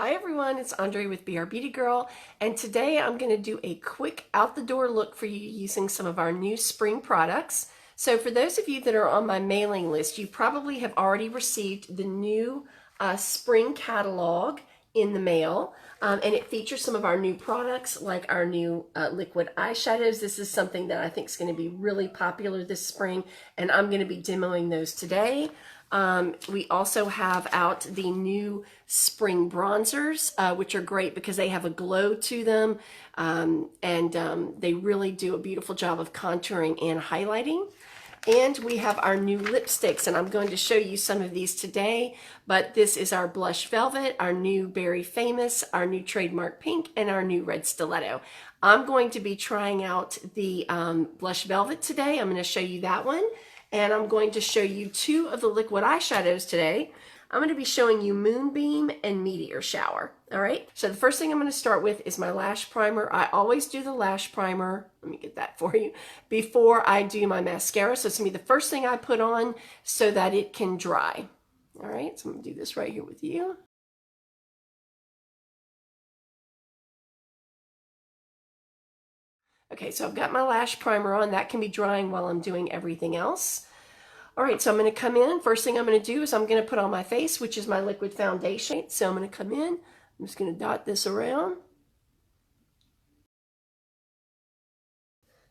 Hi everyone, it's Andre with BR Beauty Girl, and today I'm going to do a quick out the door look for you using some of our new spring products. So for those of you that are on my mailing list, you probably have already received the new spring catalog in the mail, and it features some of our new products like our new liquid eyeshadows. This is something that I think is going to be really popular this spring, and I'm going to be demoing those today. We also have out the new spring bronzers, which are great because they have a glow to them, and they really do a beautiful job of contouring and highlighting. And we have our new lipsticks, and I'm going to show you some of these today, but this is our Blush Velvet, our new Berry Famous, our new Trademark Pink, and our new Red Stiletto. I'm going to be trying out the Blush Velvet today. I'm going to show you that one. And I'm going to show you two of the liquid eyeshadows today. I'm going to be showing you Moonbeam and Meteor Shower. All right, so the first thing I'm going to start with is my lash primer. I always do the lash primer, let me get that for you, before I do my mascara. So it's going to be the first thing I put on so that it can dry. All right, so I'm going to do this right here with you. Okay, so I've got my lash primer on. That can be drying while I'm doing everything else. All right, so I'm going to come in. First thing I'm going to do is I'm going to put on my face, which is my liquid foundation. So I'm going to come in. I'm just going to dot this around.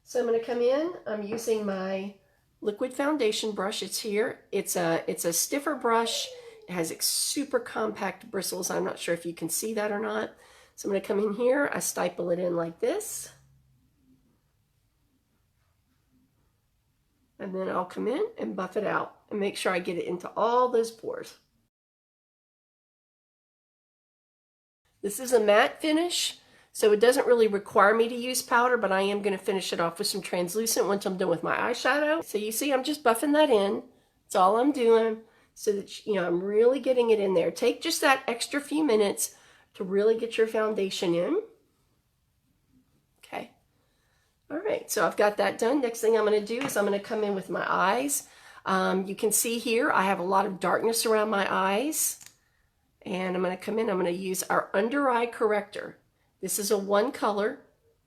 So I'm going to come in. I'm using my liquid foundation brush. It's here. It's a stiffer brush. It has super compact bristles. I'm not sure if you can see that or not. So I'm going to come in here. I stipple it in like this. And then I'll come in and buff it out and make sure I get it into all those pores. This is a matte finish, so it doesn't really require me to use powder, but I am going to finish it off with some translucent once I'm done with my eyeshadow. So you see I'm just buffing that in. That's all I'm doing so that, you know, I'm really getting it in there. Take just that extra few minutes to really get your foundation in. Okay. All right, so I've got that done. Next thing I'm going to do is I'm going to come in with my eyes. You can see here I have a lot of darkness around my eyes. And I'm going to come in, I'm going to use our under eye corrector. This is a one color,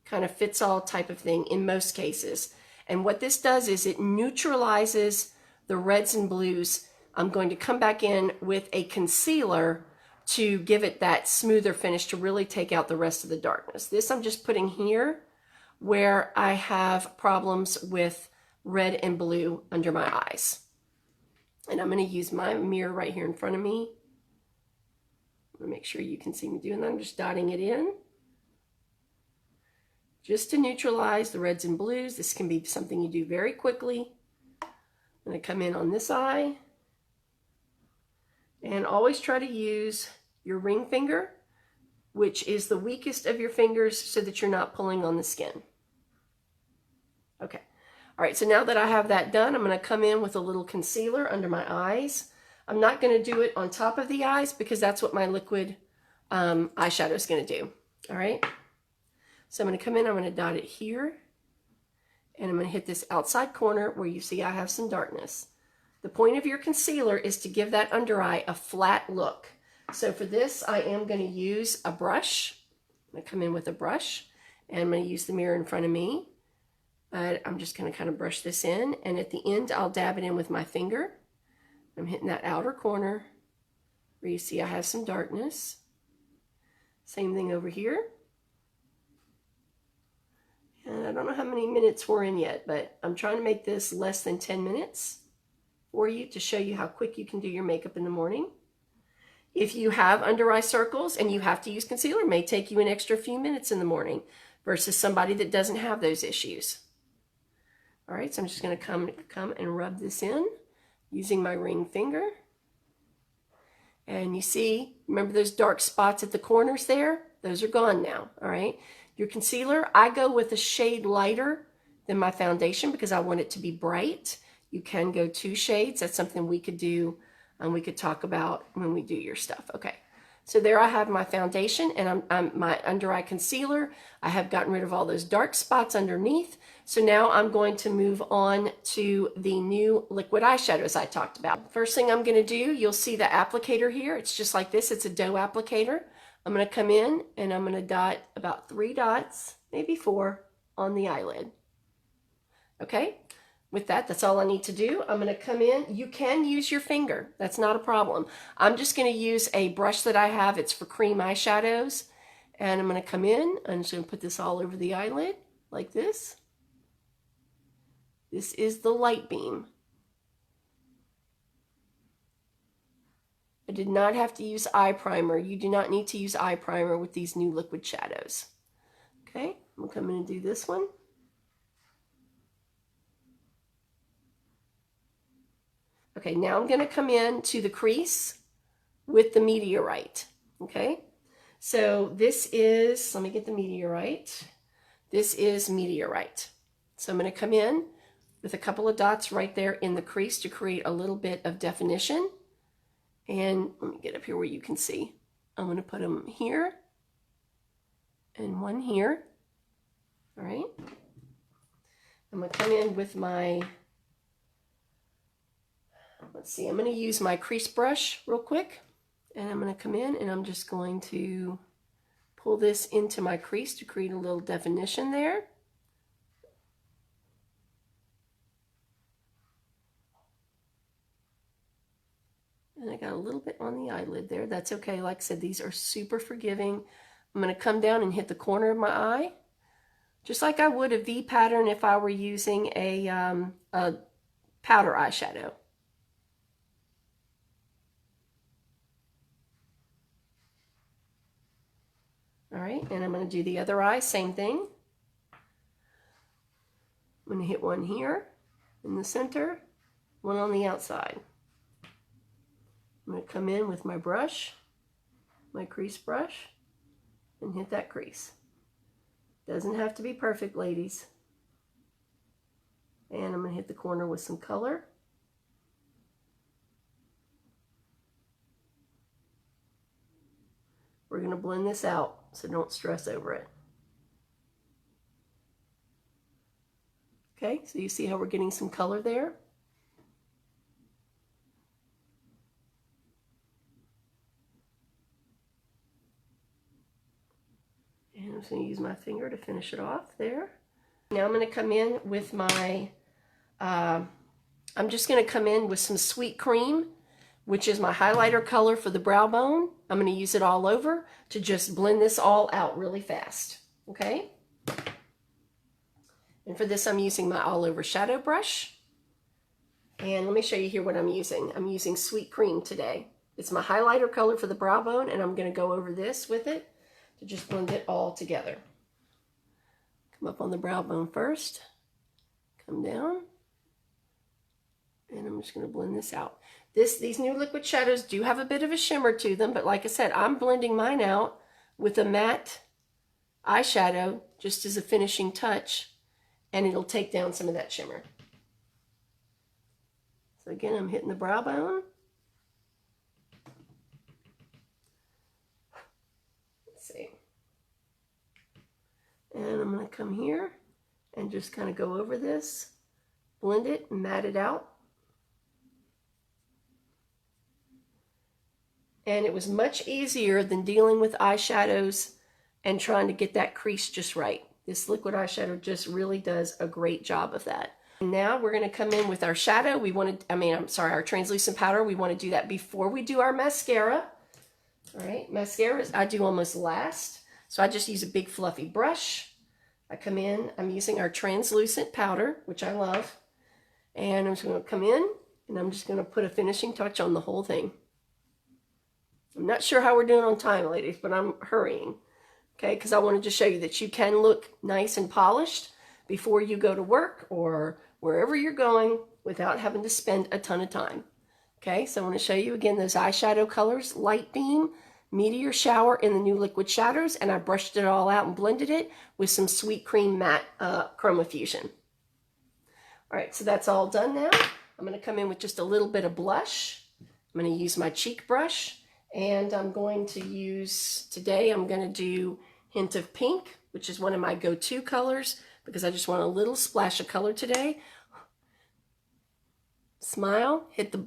kind of fits all type of thing in most cases. And what this does is it neutralizes the reds and blues. I'm going to come back in with a concealer to give it that smoother finish to really take out the rest of the darkness. This I'm just putting here where I have problems with red and blue under my eyes. And I'm going to use my mirror right here in front of me. I'm going to make sure you can see me doing that. I'm just dotting it in. Just to neutralize the reds and blues. This can be something you do very quickly. I'm going to come in on this eye. And always try to use your ring finger, which is the weakest of your fingers, so that you're not pulling on the skin. Okay. All right, so now that I have that done, I'm going to come in with a little concealer under my eyes. I'm not going to do it on top of the eyes because that's what my liquid eyeshadow is going to do. All right. So I'm going to come in, I'm going to dot it here, and I'm going to hit this outside corner where you see I have some darkness. The point of your concealer is to give that under eye a flat look. So for this, I am going to use a brush. I'm going to come in with a brush, and I'm going to use the mirror in front of me. I'm just going to kind of brush this in, and at the end, I'll dab it in with my finger. I'm hitting that outer corner where you see I have some darkness. Same thing over here. And I don't know how many minutes we're in yet, but I'm trying to make this less than 10 minutes for you to show you how quick you can do your makeup in the morning. If you have under eye circles and you have to use concealer, it may take you an extra few minutes in the morning versus somebody that doesn't have those issues. All right, so I'm just going to come and rub this in using my ring finger. And you see, remember those dark spots at the corners there? Those are gone now, all right? Your concealer, I go with a shade lighter than my foundation because I want it to be bright. You can go 2 shades. That's something we could do and we could talk about when we do your stuff. Okay, so there I have my foundation and I'm my under eye concealer. I have gotten rid of all those dark spots underneath. So now I'm going to move on to the new liquid eyeshadows I talked about. First thing I'm going to do, you'll see the applicator here. It's just like this. It's a doe applicator. I'm going to come in and I'm going to dot about 3 dots, maybe 4, on the eyelid. Okay, with that, that's all I need to do. I'm going to come in. You can use your finger. That's not a problem. I'm just going to use a brush that I have. It's for cream eyeshadows. And I'm going to come in. I'm just going to put this all over the eyelid like this. This is the light beam. I did not have to use eye primer. You do not need to use eye primer with these new liquid shadows. Okay, I'm going to come in and do this one. Okay, now I'm going to come in to the crease with the meteorite. Okay, so this is, let me get the meteorite. This is meteorite. So I'm going to come in with a couple of dots right there in the crease to create a little bit of definition. And let me get up here where you can see. I'm going to put them here and one here. All right. I'm going to come in with my, let's see, I'm going to use my crease brush real quick. And I'm going to come in and I'm just going to pull this into my crease to create a little definition there. And I got a little bit on the eyelid there. That's okay. Like I said, these are super forgiving. I'm going to come down and hit the corner of my eye, just like I would a V pattern if I were using a powder eyeshadow. All right, and I'm going to do the other eye, same thing. I'm going to hit one here in the center, one on the outside. I'm going to come in with my brush, my crease brush, and hit that crease. Doesn't have to be perfect, ladies. And I'm going to hit the corner with some color. We're going to blend this out, so don't stress over it. Okay, so you see how we're getting some color there? And I'm just going to use my finger to finish it off there. Now I'm going to come in with my, I'm just going to come in with some Sweet Cream, which is my highlighter color for the brow bone. I'm going to use it all over to just blend this all out really fast. Okay? And for this, I'm using my all over shadow brush. And let me show you here what I'm using. I'm using Sweet Cream today. It's my highlighter color for the brow bone, and I'm going to go over this with it to just blend it all together. Come up on the brow bone first, come down, and I'm just going to blend this out. These new liquid shadows do have a bit of a shimmer to them, but like I said, I'm blending mine out with a matte eyeshadow just as a finishing touch, and it'll take down some of that shimmer. So again, I'm hitting the brow bone. Let's see. And I'm going to come here and just kind of go over this, blend it, matte it out. And it was much easier than dealing with eyeshadows and trying to get that crease just right. This liquid eyeshadow just really does a great job of that. And now we're going to come in with our shadow. Our translucent powder. We want to do that before we do our mascara. All right, mascaras I do almost last. So I just use a big fluffy brush. I come in, I'm using our translucent powder, which I love. And I'm just going to come in and I'm just going to put a finishing touch on the whole thing. I'm not sure how we're doing on time, ladies, but I'm hurrying, okay? Because I wanted to show you that you can look nice and polished before you go to work or wherever you're going without having to spend a ton of time, okay? So I want to show you again those eyeshadow colors, Light Beam, Meteor Shower in the new liquid shadows, and I brushed it all out and blended it with some Sweet Cream Matte Chroma Fusion. All right, so that's all done now. I'm going to come in with just a little bit of blush. I'm going to use my cheek brush. And I'm going to use, today I'm going to do Hint of Pink, which is one of my go-to colors because I just want a little splash of color today. Smile, hit the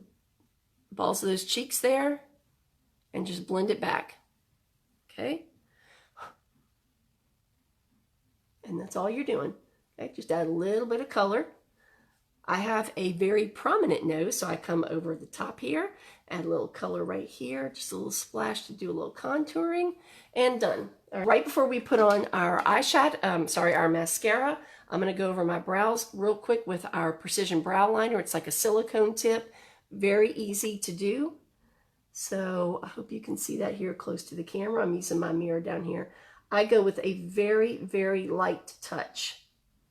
balls of those cheeks there, and just blend it back. okay? And that's all you're doing. Okay, just add a little bit of color. I have a very prominent nose, so I come over the top here, add a little color right here, just a little splash to do a little contouring, and done. Right before we put on our eyeshadow, our mascara, I'm going to go over my brows real quick with our Precision Brow Liner. It's like a silicone tip, very easy to do. So I hope you can see that here close to the camera. I'm using my mirror down here. I go with a very, very light touch,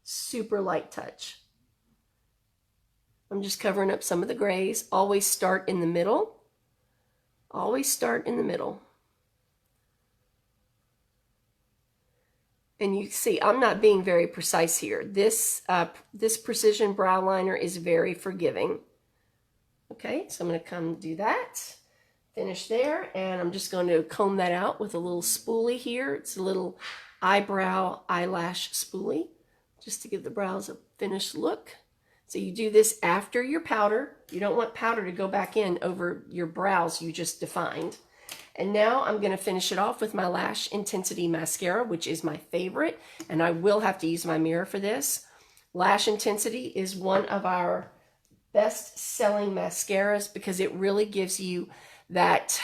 super light touch. I'm just covering up some of the grays. Always start in the middle. Always start in the middle. And you see, I'm not being very precise here. This Precision Brow Liner is very forgiving. Okay, so I'm going to come do that. Finish there, and I'm just going to comb that out with a little spoolie here. It's a little eyelash spoolie, just to give the brows a finished look. So you do this after your powder. You don't want powder to go back in over your brows you just defined. And now I'm going to finish it off with my Lash Intensity Mascara, which is my favorite, and I will have to use my mirror for this. Lash Intensity is one of our best-selling mascaras because it really gives you that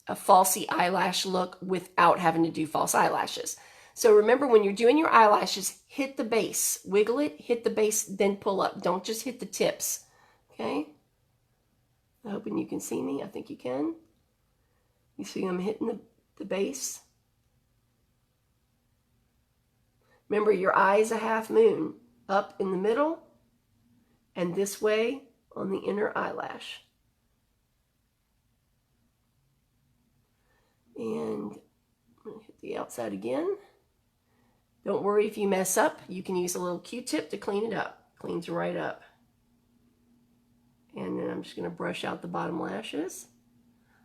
a falsy eyelash look without having to do false eyelashes. So remember, when you're doing your eyelashes, hit the base, wiggle it, hit the base, then pull up. Don't just hit the tips, okay? I'm hoping you can see me. I think you can. You see I'm hitting the base. Remember, your eye is a half moon, up in the middle and this way on the inner eyelash. And I'm going to hit the outside again. Don't worry if you mess up. You can use a little Q-tip to clean it up. Cleans right up. And then I'm just going to brush out the bottom lashes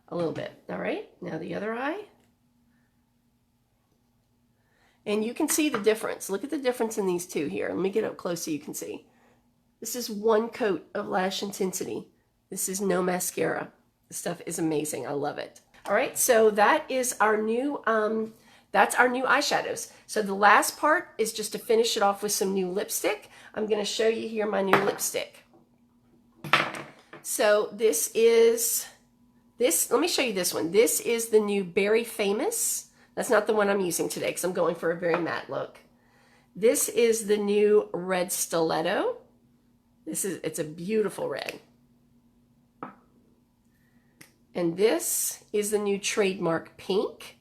a little bit. All right, now the other eye. And you can see the difference. Look at the difference in these two here. Let me get up close so you can see. This is one coat of Lash Intensity. This is no mascara. This stuff is amazing. I love it. All right, so that is our new that's our new eyeshadows. So the last part is just to finish it off with some new lipstick. I'm going to show you here my new lipstick. So let me show you this one. This is the new Berry Famous. That's not the one I'm using today because I'm going for a very matte look. This is the new Red Stiletto. It's a beautiful red. And this is the new Trademark Pink.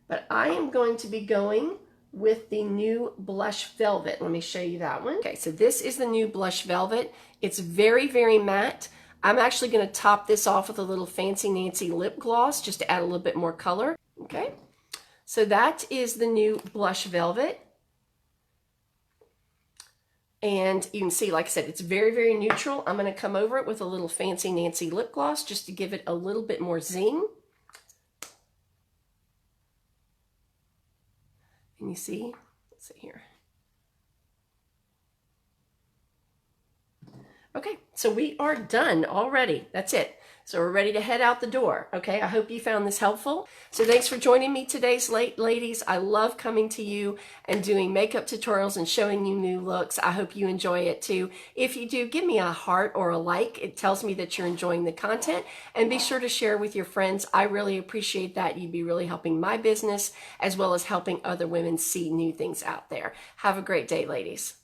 But I am going to be going with the new Blush Velvet. Let me show you that one. Okay, so this is the new Blush Velvet. It's very, very matte. I'm actually going to top this off with a little Fancy Nancy lip gloss just to add a little bit more color. Okay, so that is the new Blush Velvet. And you can see, like I said, it's very, very neutral. I'm going to come over it with a little Fancy Nancy lip gloss just to give it a little bit more zing. And you see, let's see here. Okay, so we are done already. That's it. So we're ready to head out the door. Okay, I hope you found this helpful. So thanks for joining me today, ladies. I love coming to you and doing makeup tutorials and showing you new looks. I hope you enjoy it too. If you do, give me a heart or a like. It tells me that you're enjoying the content. And be sure to share with your friends. I really appreciate that. You'd be really helping my business as well as helping other women see new things out there. Have a great day, ladies.